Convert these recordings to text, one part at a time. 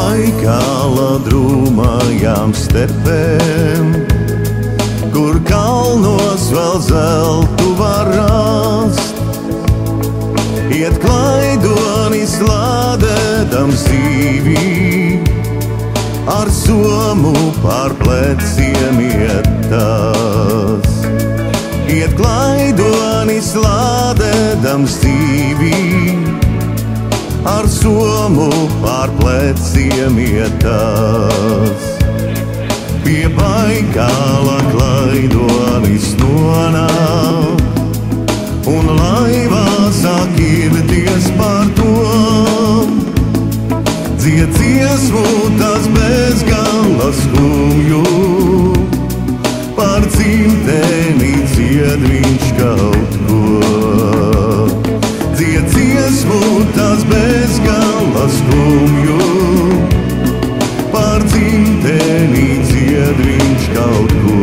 Baikāla drūmajām stepēm, kur kalnos vēl zeltu var rast. Iet klaidonis lādēdams dzīvī, ar somu pār pleciem iet tas. Iet klaidonis lādēdams dzīvī, ar somu pār pleciem iet tas. Pie Baikāla klaidonis nonāk, un laivā sāk irties par to. Dzied dziesmu tas bezgala skumju, par dzimteni dzied viņš kaut ko. Dzied dziesmu tas bezgala skumju, par dzimteni dzied viņš kaut ko.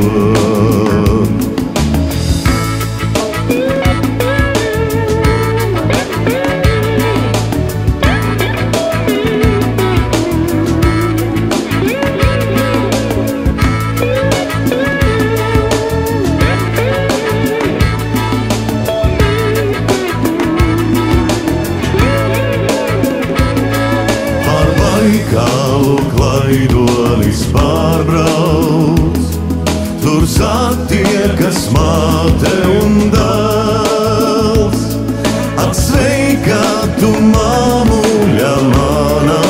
Baikālu klaidonis pārbrauc, tur satiekas māte un dēls. Ak, sveika tu, māmuļa manā,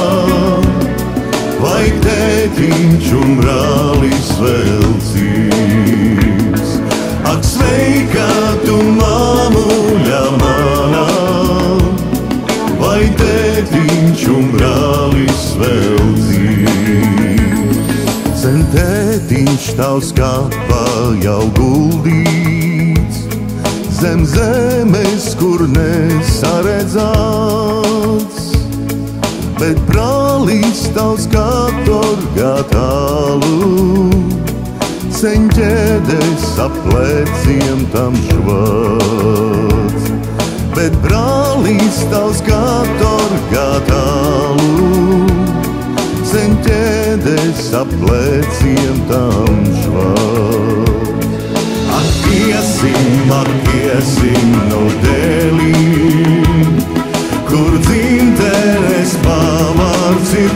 vai tētiņš un brālis vēl dzīvs. Ak, sveika tu, māmuļa manā, vai tētiņš un brālis vēl dzīvs. Sen tētiņš tavs kapā jau guldīts, zem zemes, kur nesaredzāts. Bet brālis tavs katorgā tālu, sen ķēdes ap pleciem tam švāts. Bet brālis tavs katorgā tālu, sen ķēdes ap pleciem tam švāts. Ak, iesim no dēlī, kur dzimtenes pavārds ir